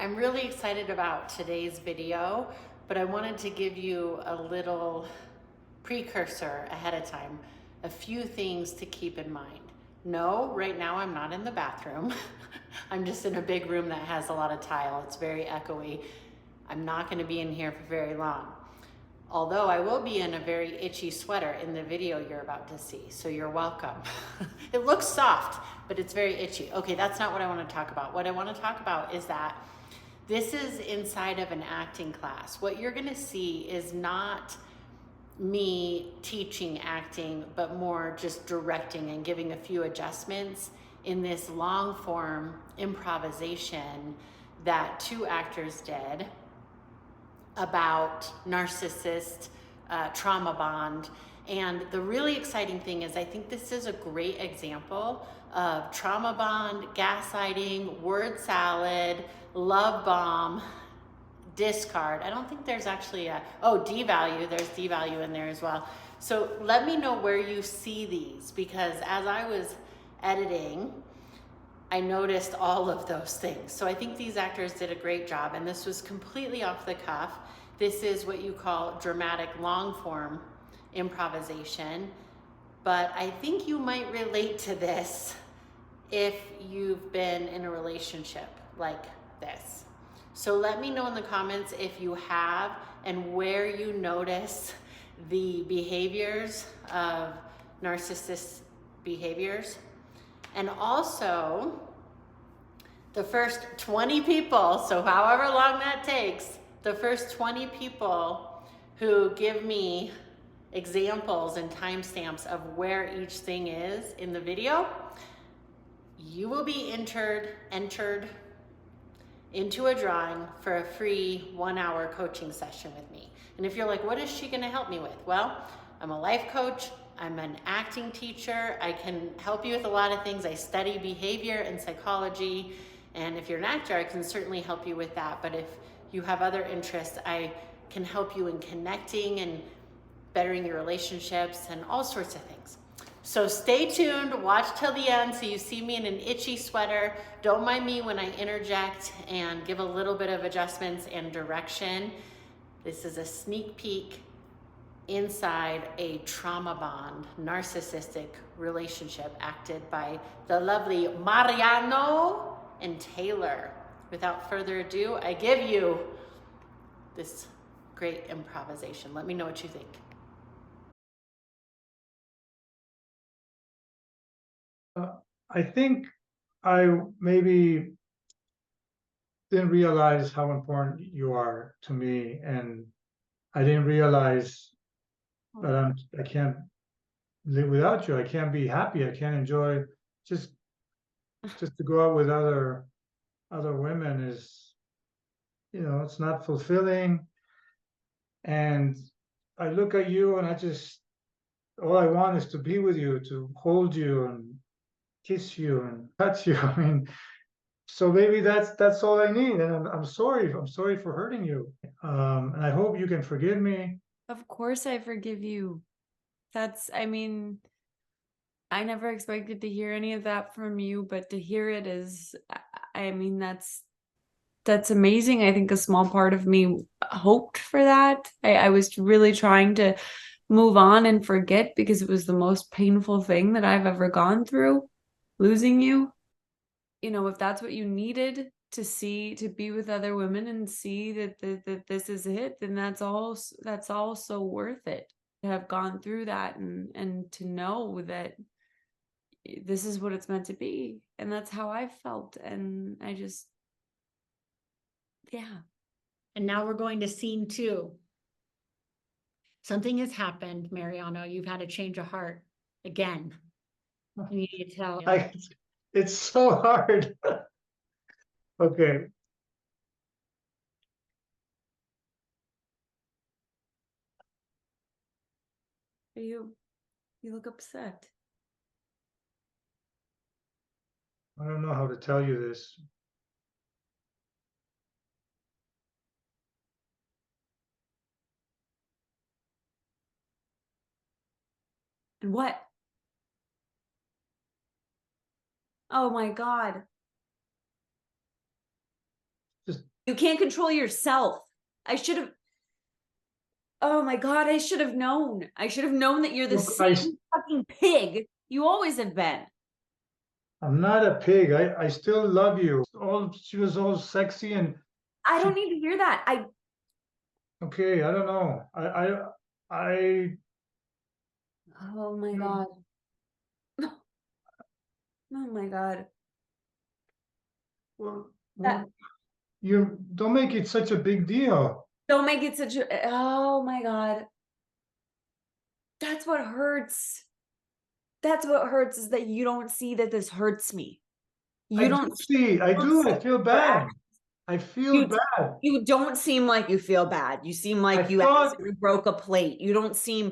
I'm really excited about today's video, but I wanted to give you a little precursor ahead of time, a few things to keep in mind. No, right now I'm not in the bathroom. I'm just in a big room that has a lot of tile. It's very echoey. I'm not going to be in here for very long. Although I will be in a very itchy sweater in the video you're about to see, so you're welcome. It looks soft, but it's very itchy. Okay, that's not what I want to talk about. What I want to talk about is that this is inside of an acting class. What you're going to see is not me teaching acting, but more just directing and giving a few adjustments in this long form improvisation that two actors did about narcissist, trauma bond. And the really exciting thing is I think this is a great example of trauma bond, gaslighting, word salad, love bomb, discard. I don't think there's actually devalue. There's devalue in there as well. So let me know where you see these, because as I was editing, I noticed all of those things. So I think these actors did a great job, and this was completely off the cuff. This is what you call dramatic long form improvisation, but I think you might relate to this if you've been in a relationship like this. So let me know in the comments if you have and where you notice the behaviors of narcissist behaviors. And also, the first 20 people, so however long that takes, the first 20 people who give me examples and timestamps of where each thing is in the video, you will be entered into a drawing for a free 1-hour coaching session with me. And if you're like, what is she gonna help me with? Well, I'm a life coach, I'm an acting teacher, I can help you with a lot of things. I study behavior and psychology, and if you're an actor, I can certainly help you with that. But if you have other interests, I can help you in connecting and bettering your relationships and all sorts of things. So stay tuned, watch till the end so you see me in an itchy sweater. Don't mind me when I interject and give a little bit of adjustments and direction. This is a sneak peek inside a trauma bond, narcissistic relationship acted by the lovely Mariano and Taylor. Without further ado, I give you this great improvisation. Let me know what you think. I think I maybe didn't realize how important you are to me, and I didn't realize that I can't live without you. I can't be happy. I can't enjoy just to go out with other women is, it's not fulfilling. And I look at you and all I want is to be with you, to hold you and kiss you and touch you. I mean, so maybe that's all I need. And I'm sorry. I'm sorry for hurting you. And I hope you can forgive me. Of course I forgive you. I mean, I never expected to hear any of that from you, but to hear it is, I mean, that's amazing. I think a small part of me hoped for that. I was really trying to move on and forget because it was the most painful thing that I've ever gone through, losing you. If that's what you needed to see, to be with other women and see that this is it, then that's all so worth it to have gone through that and to know that this is what it's meant to be. And that's how I felt. And I just, yeah. And now we're going to scene 2. Something has happened, Mariano. You've had a change of heart again. You need to tell. It's so hard. Okay. You look upset. I don't know how to tell you this. And what? Oh my God. Just You can't control yourself. I should have. Oh my God, I should have known. I should have known that you're the Look, I, same fucking pig you always have been. I'm not a pig. I still love you. She was all sexy and I don't she, need to hear that. okay, I don't know. I Oh my God. Oh my God. well, That, you don't make it such a big deal. don't make it such a, oh my God. That's what hurts. That's what hurts, is that you don't see that this hurts me. I You do don't see, I don't do, see I feel your bad. actions. I feel You bad. you don't seem like you feel bad. You seem I like you thought, accidentally broke a plate. You don't seem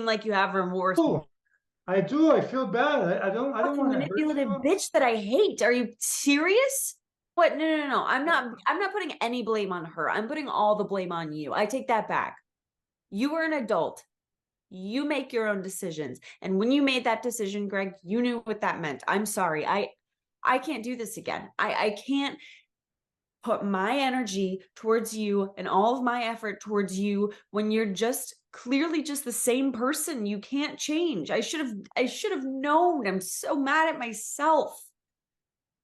like you have remorse. oh, I do, I feel bad. I don't Fucking want to hurt manipulative you. bitch that I hate. Are you serious? What? No, no, no. I'm not putting any blame on her. I'm putting all the blame on you. I take that back. You were an adult. You make your own decisions. And when you made that decision, Greg, you knew what that meant. I'm sorry. I can't do this again. I can't put my energy towards you and all of my effort towards you when you're just clearly just the same person. You can't change. I should have known. I'm so mad at myself.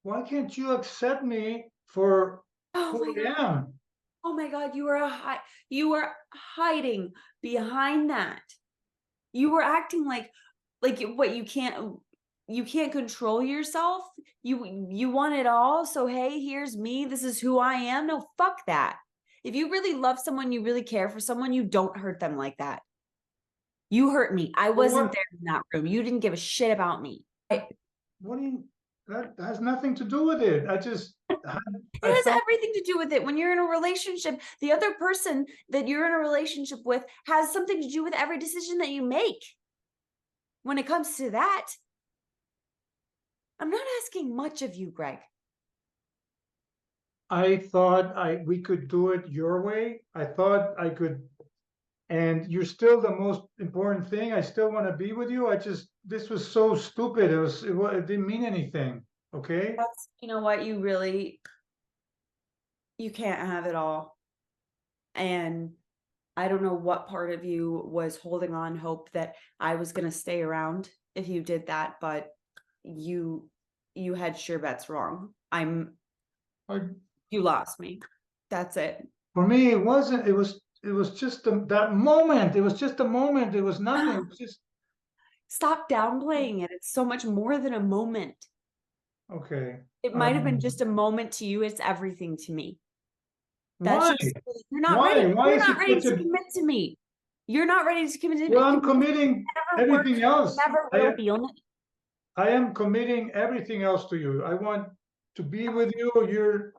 Why can't you accept me for Oh who my God. I am? Oh my God, you were hiding behind that. You were acting like what, you can't control yourself. You want it all. So hey, here's me. This is who I am. No, fuck that. If you really love someone, you really care for someone, you don't hurt them like that. You hurt me. I Well, wasn't what, there in that room. You didn't give a shit about me. what do you, that has nothing to do with it. It I has felt, everything to do with it. When you're in a relationship, the other person that you're in a relationship with has something to do with every decision that you make. When it comes to that, I'm not asking much of you, Greg. I thought we could do it your way. I thought I could, and you're still the most important thing. I still want to be with you. This was so stupid. It didn't mean anything. Okay. You know what? You can't have it all. And I don't know what part of you was holding on hope that I was going to stay around if you did that, but you had sure bets wrong. You lost me. That's it. For me, it wasn't. It was just that moment. It was just a moment. It was nothing. It was just Stop downplaying it. It's so much more than a moment. okay. It might have been just a moment to you. It's everything to me. That's Why? just, you're not Why? ready. Why You're is not it ready such to a? commit to me. You're not ready to commit to me. Well, I'm committing Never worked. everything else. Never will be. I am committing everything else to you. I want to be with you.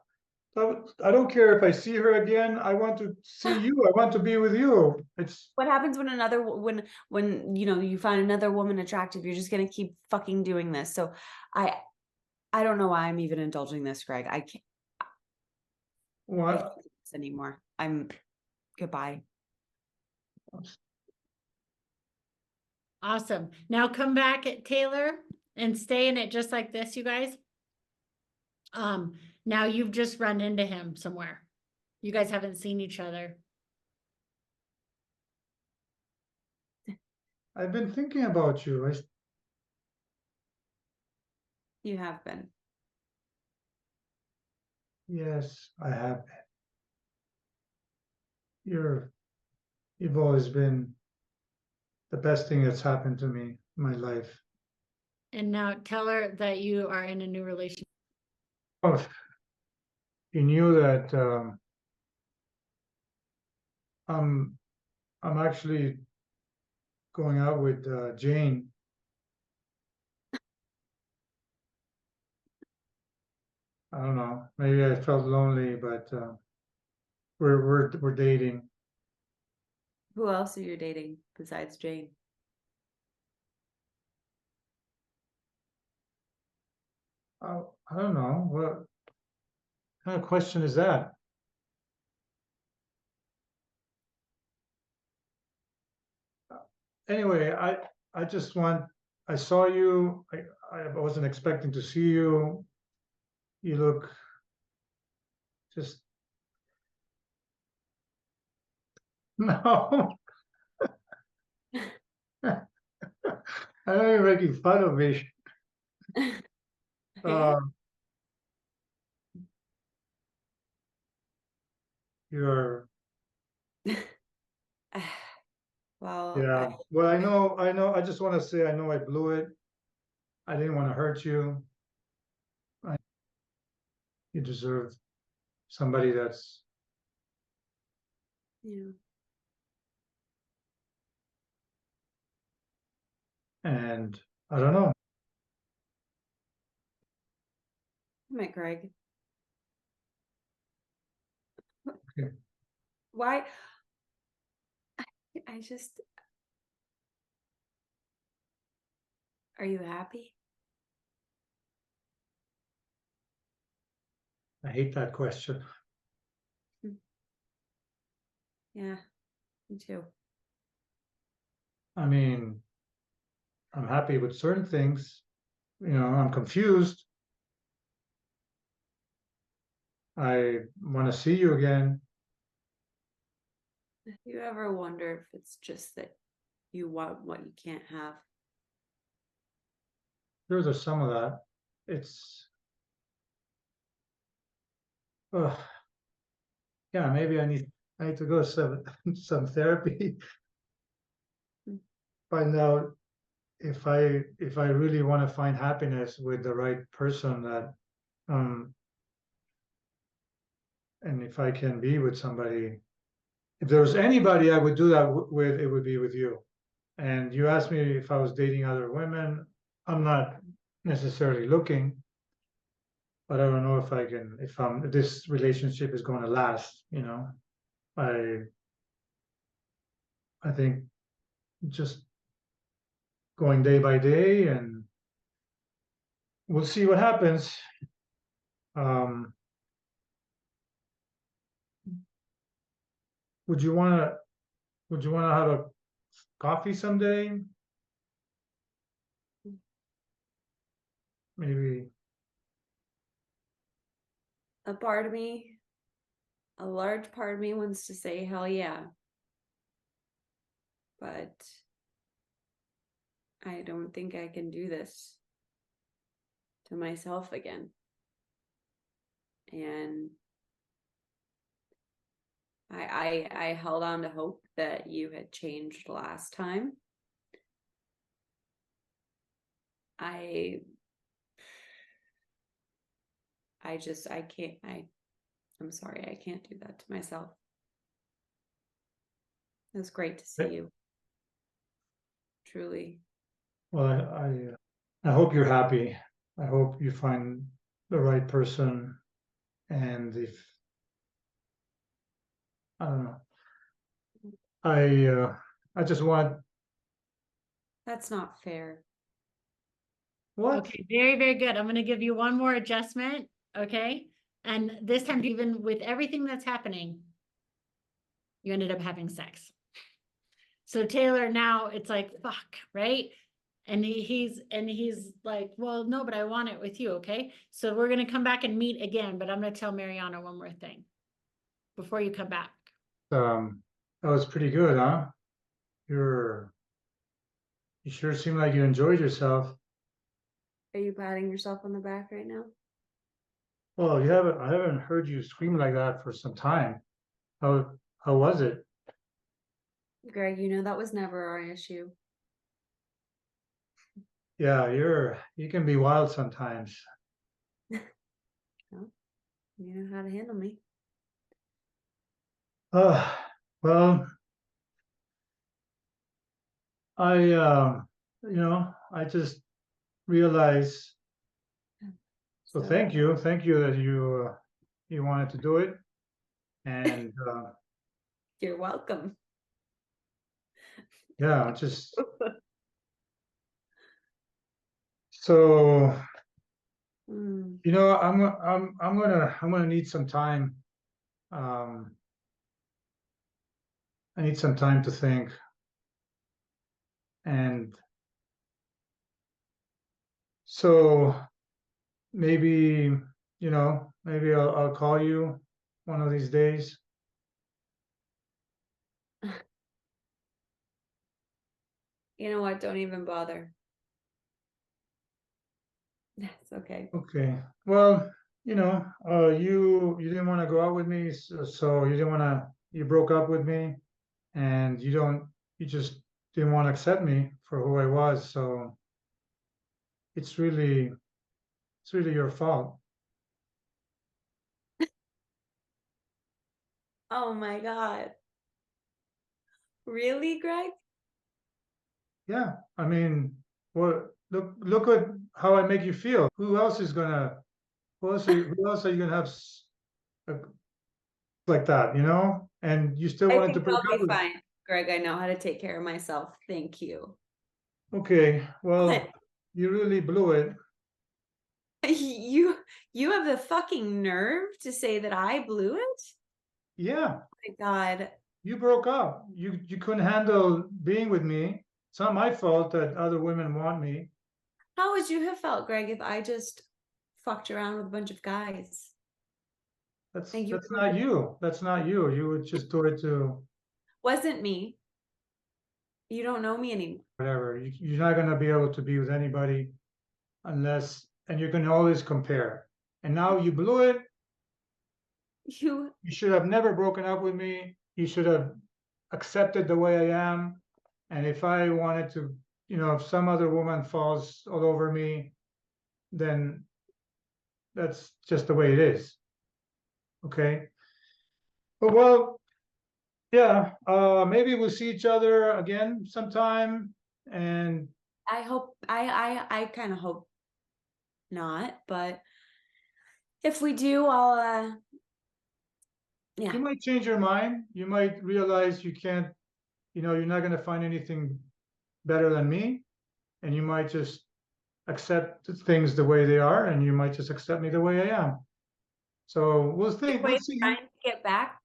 I don't care if I see her again. I want to see you. I want to be with you. It's What happens when you find another woman attractive? You're just gonna keep fucking doing this. So I don't know why I'm even indulging this, Greg. I can't what? do this anymore. Goodbye. Awesome. Now come back at Taylor and stay in it just like this, you guys. Now you've just run into him somewhere. You guys haven't seen each other. I've been thinking about you. You have been. Yes, I have been. You've always been the best thing that's happened to me in my life. And now tell her that you are in a new relationship. Oh, you knew that I'm actually going out with Jane. I don't know. Maybe I felt lonely, but we're dating. Who else are you dating besides Jane? I don't know. What kind of question is that? Anyway, I just want. I saw you. I wasn't expecting to see you. You look just No. I know you're making fun of me. You're, Well, yeah. Well, I know, I just want to say, I know I blew it. I didn't want to hurt you. You deserve somebody that's, yeah. and I don't know. Come on, Greg. Okay. Why? I just. Are you happy? I hate that question. Yeah, me too. I mean, I'm happy with certain things. You know, I'm confused. I want to see you again. Do you ever wonder if it's just that you want what you can't have? There's some of that. It's, yeah, maybe I need to go some therapy, Mm. find out if I really want to find happiness with the right person, that and if I can be with somebody. If there was anybody I would do that with, it would be with you. And you asked me if I was dating other women. I'm not necessarily looking, but I don't know if I can, if this relationship is going to last, you know. I think just going day by day, and we'll see what happens. Um, would you want to have a coffee someday? Maybe. A part of me, a large part of me wants to say hell yeah. But I don't think I can do this to myself again. And I held on to hope that you had changed last time. I'm sorry, I can't do that to myself. It was great to see you. Truly. Well, I hope you're happy. I hope you find the right person. And if I don't know, I just want. That's not fair. What? Okay, very, very good. I'm going to give you one more adjustment. Okay. And this time, even with everything that's happening, you ended up having sex. So Taylor, now it's like, fuck, right? And he's like, well, no, but I want it with you. Okay. So we're going to come back and meet again, but I'm going to tell Mariana one more thing before you come back. That was pretty good, huh? You sure seem like you enjoyed yourself. Are you patting yourself on the back right now? Well, I haven't heard you scream like that for some time. How was it? Greg, you know that was never our issue. Yeah, you can be wild sometimes. Well, you know how to handle me. Well, I just realized. So thank you that you wanted to do it, and You're welcome. yeah, just so you know, I'm gonna need some time. I need some time to think, and so maybe maybe I'll call you one of these days. You know what? Don't even bother. That's okay. Okay. Well, you didn't want to go out with me, so you didn't want to. You broke up with me, and you just didn't want to accept me for who I was. So it's really, it's really your fault. Oh my God. Really, Greg? Yeah. I mean, what? Look at how I make you feel. Who else is gonna? Who else are you gonna have uh, like that? And you still I wanted to think break I'll up be with. fine. Greg, I know how to take care of myself. Thank you. Okay. Well, What? you really blew it. You have the fucking nerve to say that I blew it? Yeah. Oh my God. You broke up. You couldn't handle being with me. It's not my fault that other women want me. How would you have felt, Greg, if I just fucked around with a bunch of guys? That's And you that's not you. That's not you. You would just do it to wasn't me. You don't know me anymore. whatever. You're not gonna be able to be with anybody and you can always compare. And now you blew it. You You should have never broken up with me. You should have accepted the way I am. And if I wanted to, if some other woman falls all over me, then that's just the way it is. Okay. Well, yeah, maybe we'll see each other again sometime. And I hope I kind of hope not, but if we do, I'll yeah. you might change your mind. You might realize you can't, you're not going to find anything better than me. And you might just accept things the way they are, and you might just accept me the way I am. So Your way we'll of see. trying to get back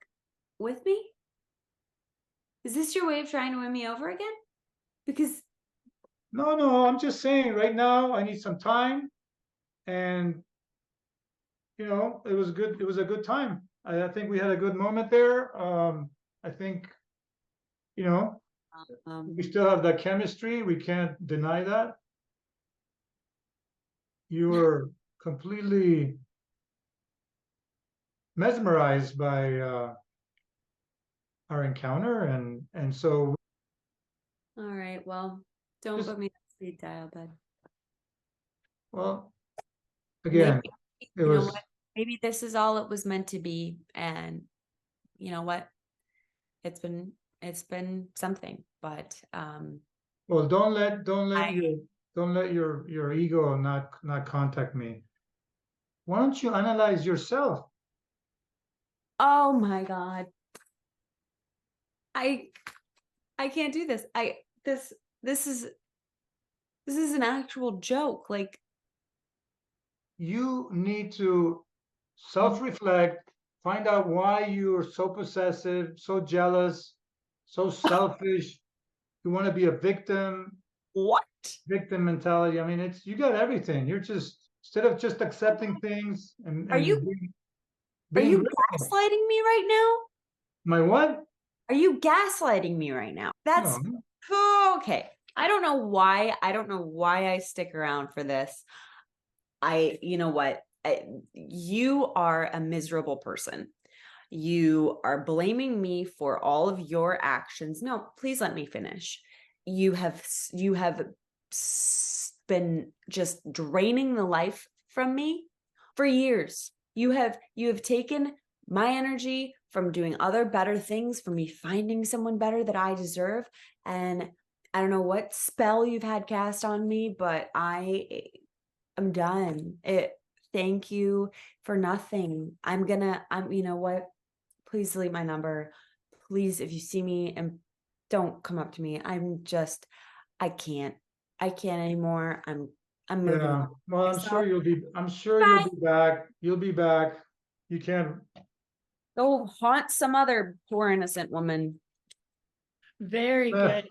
with me? Is this your way of trying to win me over again? Because No, I'm just saying right now I need some time, and it was good. It was a good time. I think we had a good moment there. I think, you know, we still have that chemistry. We can't deny that. You were completely mesmerized by our encounter, and so all right, well, don't just put me on speed dial, bud. well, again, Maybe it you know was what? Maybe this is all it was meant to be, and you know what? It's been something, but well. Don't let I your ego not contact me. Why don't you analyze yourself? oh my God. I can't do this. This is an actual joke. Like, You need to self-reflect, find out why you're so possessive, so jealous, so selfish. You want to be a what? victim mentality. I mean, you got everything. You're just instead of just accepting things and Are you being grateful. gaslighting me right now? My what? Are you gaslighting me right now? That's No. okay. I don't know why. I don't know why I stick around for this. You know what? You are a miserable person. You are blaming me for all of your actions. No, please let me finish. You have been just draining the life from me for years. You have taken my energy from doing other better things, from me finding someone better that I deserve. And I don't know what spell you've had cast on me, but I'm done. Thank you for nothing. You know what? Please delete my number. Please, if you see me, and don't come up to me. I can't anymore. I'm moving Yeah. on. Well, Myself. I'm sure Bye. you'll be back. You'll be back. You can't. Go haunt some other poor innocent woman. Very eh, good.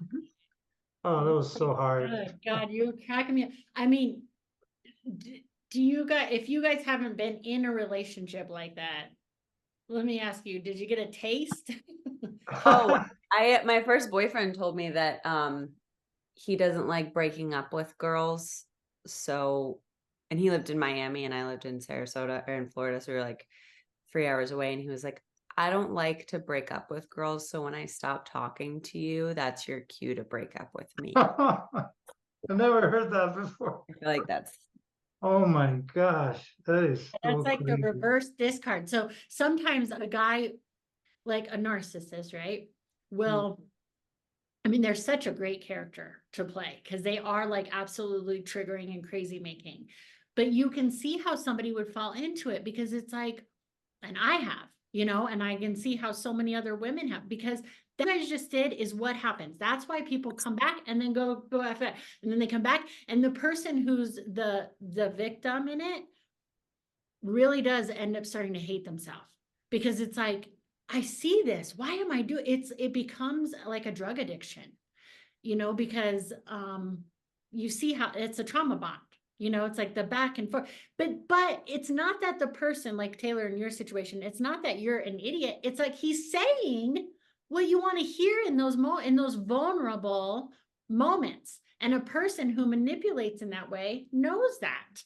Oh, that was so hard. Good God, you're cracking me up. I mean, do you guys, if you guys haven't been in a relationship like that, Let me ask you, did you get a taste? Oh, my first boyfriend told me that he doesn't like breaking up with girls. So, and he lived in Miami and I lived in Sarasota or in Florida. So we were like 3 hours away. And he was like, I don't like to break up with girls. So when I stop talking to you, that's your cue to break up with me. I I never heard that before. feel like that's Oh my gosh, that is That's so like the crazy. reverse discard. So sometimes a guy, like a narcissist, right, will, I mean, they're such a great character to play because they are like absolutely triggering and crazy making. But you can see how somebody would fall into it because it's like, and I have, and I can see how so many other women have, because that you guys just did is what happens. That's why people come back and then go after that, and then they come back, and the person who's the victim in it really does end up starting to hate themselves because it's like, I see this. Why am I doing it becomes like a drug addiction, because you see how it's a trauma bond. It's like the back and forth. But it's not that the person, like Taylor in your situation, it's not that you're an idiot. It's like he's saying what you want to hear in those vulnerable moments. And a person who manipulates in that way knows that.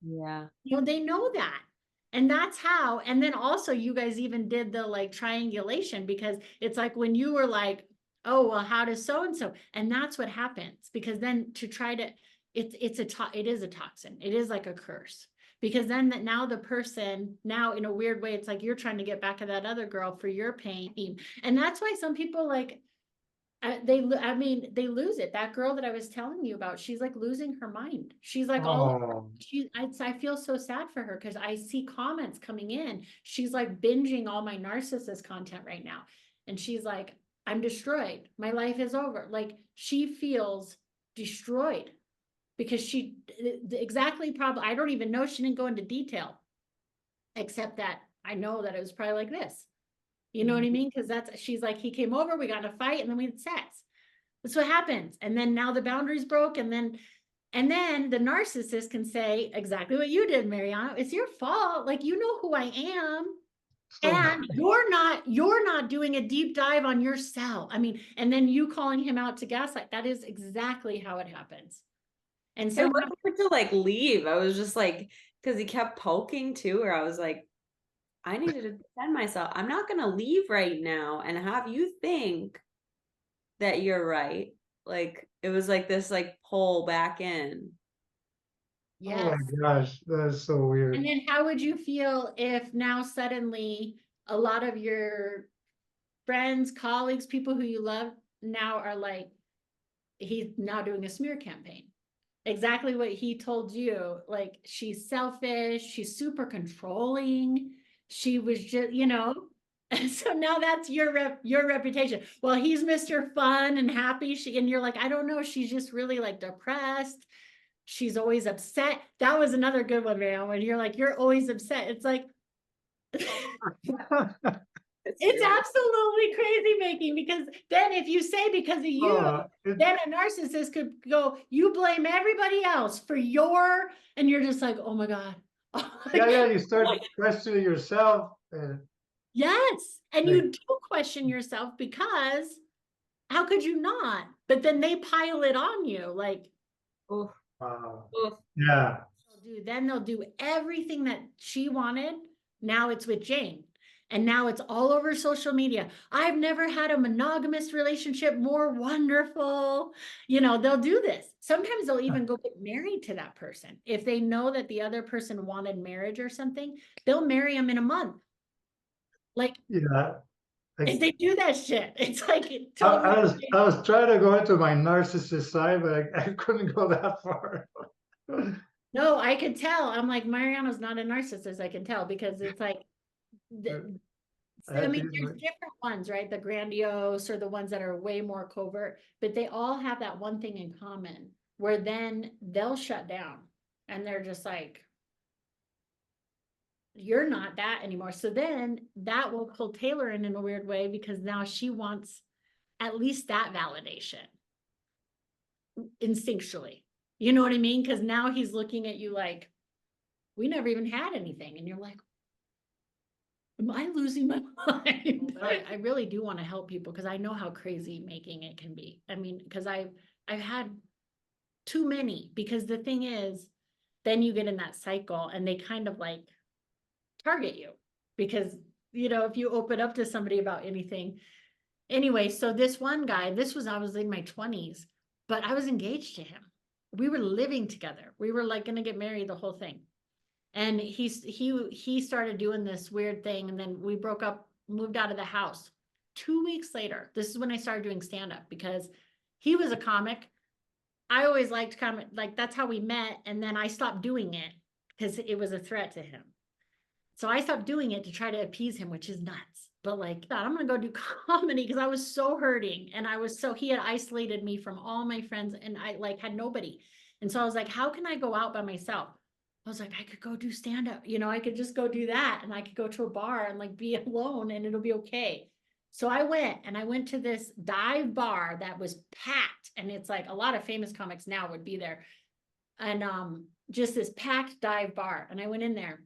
yeah. They know that. And that's how, and then also you guys even did the like triangulation, because it's like when you were like, oh, well, how does so-and-so? And that's what happens, because then to try to, it is a toxin. It is like a curse, because then now the person, now in a weird way, it's like you're trying to get back at that other girl for your pain. And that's why some people like, they lose it. That girl that I was telling you about, she's like losing her mind. She's like Oh, I feel so sad for her because I see comments coming in. She's like binging all my narcissist content right now. And she's like, I'm destroyed. My life is over. Like she feels destroyed because exactly probably, I don't even know. She didn't go into detail, except that I know that it was probably like this. You know what I mean? Because she's like, he came over, we got in a fight, and then we had sex. That's what happens. And then now the boundaries broke, and then the narcissist can say exactly what you did, Mariana. It's your fault. Like, you know who I am. so And you're not doing a deep dive on yourself. I mean, and then you calling him out to gaslight. That is exactly how it happens. And It so was hard to like leave. I was just like, because he kept poking too, where I was like, I needed to defend myself. I'm not going to leave right now and have you think that you're right. Like it was like this like pull back in. oh my yes. gosh, that is so weird. And then how would you feel if now suddenly a lot of your friends, colleagues, people who you love now are like, he's now doing a smear campaign? Exactly what he told you. Like, she's selfish, she's super controlling. She was just, and so now that's your reputation. Well, he's Mr. Fun and happy. And you're like, I don't know, she's just really like depressed. She's always upset. That was another good one, man. When you're like, you're always upset. It's like, it's absolutely crazy making, because then if you say because of you, then a narcissist could go, you blame everybody else for and you're just like, oh my God. Yeah, you start questioning yourself. Yes. And you do question yourself, because how could you not? But then they pile it on you. Like, Oof, Wow. oof. Yeah. they'll do everything that she wanted. Now it's with Jane. And now it's all over social media. I've never had a monogamous relationship more wonderful. They'll do this. Sometimes they'll even go get married to that person. If they know that the other person wanted marriage or something, they'll marry him in a month. Like, Yeah. if they do that shit, it's like I totally. was trying to go into my narcissist side, but I couldn't go that far. No, I could tell. I'm like, Mariano's not a narcissist. I can tell, because it's like, I mean, there's different ones, right? The grandiose or the ones that are way more covert, but they all have that one thing in common, where then they'll shut down and they're just like, you're not that anymore. So then that will pull Taylor in a weird way, because now she wants at least that validation instinctually. You know what I mean? Because now he's looking at you like, we never even had anything. And you're like, am I losing my mind? But I really do want to help people because I know how crazy making it can be. I mean, because I've had too many, because the thing is, then you get in that cycle and they kind of like target you because, you know, if you open up to somebody about anything. Anyway, so this one guy, I was in my 20s, but I was engaged to him. We were living together. We were like going to get married, the whole thing. And he started doing this weird thing, and then we broke up, moved out of the house. 2 weeks later, this is when I started doing stand-up, because he was a comic. I always liked comic, like that's how we met, and then I stopped doing it because it was a threat to him. So I stopped doing it to try to appease him, which is nuts. But like, I'm gonna go do comedy because I was so hurting, and he had isolated me from all my friends, and I like had nobody. And so I was like, how can I go out by myself? I was like, I could go do stand up, you know, I could just go do that, and I could go to a bar and like be alone and it'll be okay. So I went to this dive bar that was packed, and it's like a lot of famous comics now would be there. And just this packed dive bar. And I went in there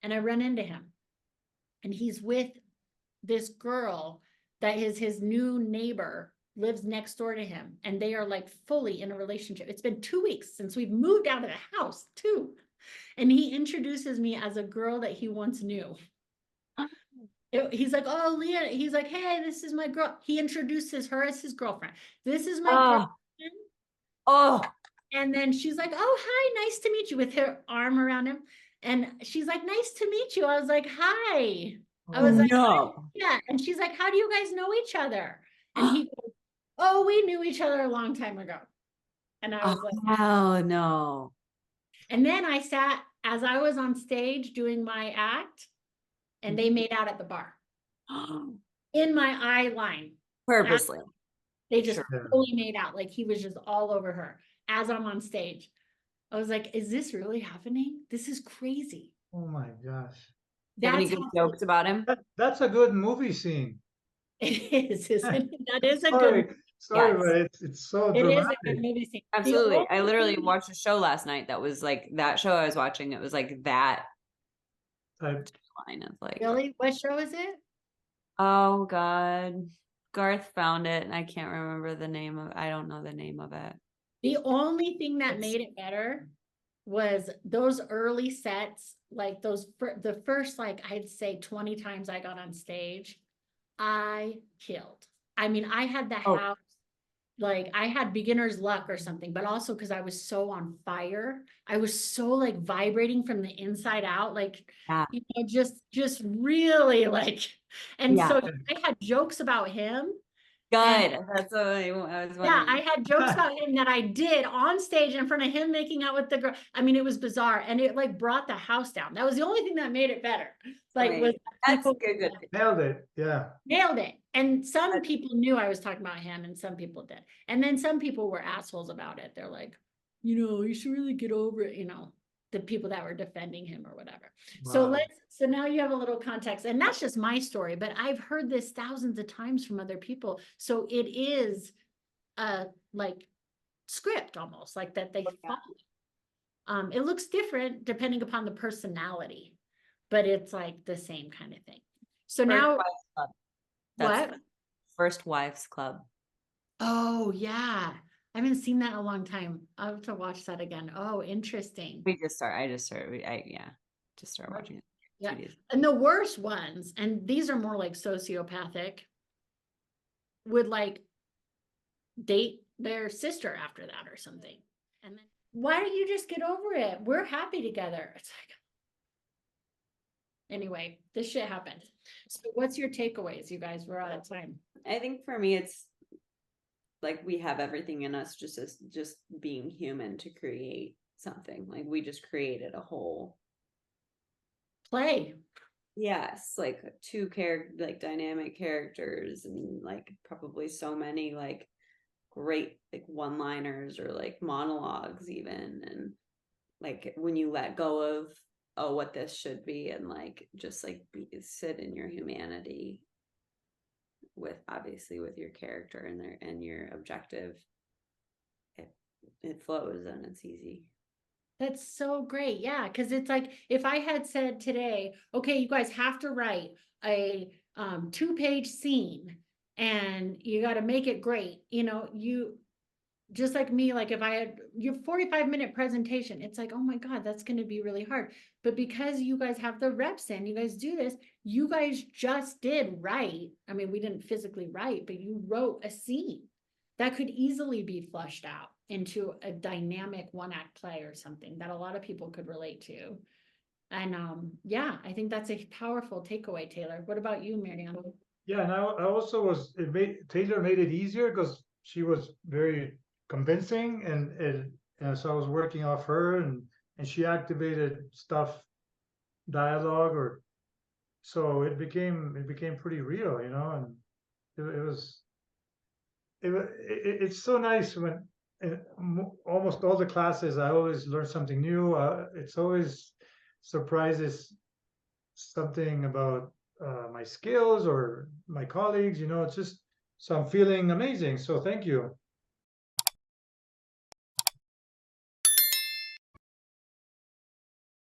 and I run into him, and he's with this girl that is his new neighbor, lives next door to him, and they are like fully in a relationship. It's been 2 weeks since we've moved out of the house too. And he introduces me as a girl that he once knew. He's like, oh, Leah, he's like, hey, this is my girl. He introduces her as his girlfriend. This is my girlfriend. Oh, And then she's like, oh, hi, nice to meet you, with her arm around him. And she's like, nice to meet you. I was like, hi. I was like, no. yeah. And she's like, how do you guys know each other? And he goes, oh, we knew each other a long time ago. And I was like, Oh, no. and then I sat as I was on stage doing my act, and they made out at the bar in my eye line. Purposely. They just Sure. fully made out, like he was just all over her as I'm on stage. I was like, is this really happening? This is crazy. Oh my gosh. Do you have any That's good how jokes about him? That's a good movie scene. it is, isn't it? That is a Sorry, good, sorry, Yes. but it's so it is dramatic. a good movie scene. The Absolutely. I only literally thing- watched a show last night that was like that show I was watching. It was like that Type. line of like, Really? What show is it? oh God, Garth found it and I can't remember the name of, I don't know the name of it. The only thing that It's- made it better was those early sets, like the first, like I'd say 20 times I got on stage, I killed. I mean, I had the Oh. house, like I had beginner's luck or something, but also because I was so on fire. I was so like vibrating from the inside out, like, Yeah. you know, just really like, and Yeah. so I had jokes about him. Good. That's what I was wondering. Yeah, I had jokes about him that I did on stage in front of him making out with the girl. I mean, it was bizarre, and it like brought the house down. That was the only thing that made it better. Like, was That's people good. Nailed it. Yeah. nailed it. And some people knew I was talking about him, and some people did. And then some people were assholes about it. They're like, you know, you should really get over it, you know, the people that were defending him or whatever. Wow. So now you have a little context, and that's just my story, but I've heard this thousands of times from other people. So it is like script almost, like that they follow. It looks different depending upon the personality, but it's like the same kind of thing. So First now, Wives Club. That's what? First Wives Club. Oh yeah, I haven't seen that in a long time. I'll have to watch that again. Oh, interesting. I just started watching it. Yeah. 2 days. And the worst ones, and these are more like sociopathic, would like date their sister after that or something. And then, why don't you just get over it? We're happy together. It's like, anyway, this shit happened. So what's your takeaways, you guys? We're out of time. I think for me, it's like we have everything in us just as just being human to create something. Like we just created a whole Play. yes, like like dynamic characters, and like probably so many like great like one-liners or like monologues even, and like when you let go of what this should be, and like just like sit in your humanity with obviously with your character and your objective, it flows and it's easy. That's so great. Yeah. Cause it's like, if I had said today, okay, you guys have to write a 2-page scene and you got to make it great. You know, you just like me, like if I had your 45-minute presentation, it's like, oh my God, that's going to be really hard. But because you guys have the reps in, you guys do this, you guys just did write. I mean, we didn't physically write, but you wrote a scene that could easily be flushed out into a dynamic 1-act play or something that a lot of people could relate to. And yeah, I think that's a powerful takeaway, Taylor. What about you, Mariana? Yeah, and I also was, Taylor made it easier because she was very convincing, and so I was working off her, and she activated stuff, dialogue, or so it became pretty real, you know, and it was it's so nice when in almost all the classes I always learn something new. It's always surprises something about my skills or my colleagues, you know. It's just, so I'm feeling amazing, so thank you.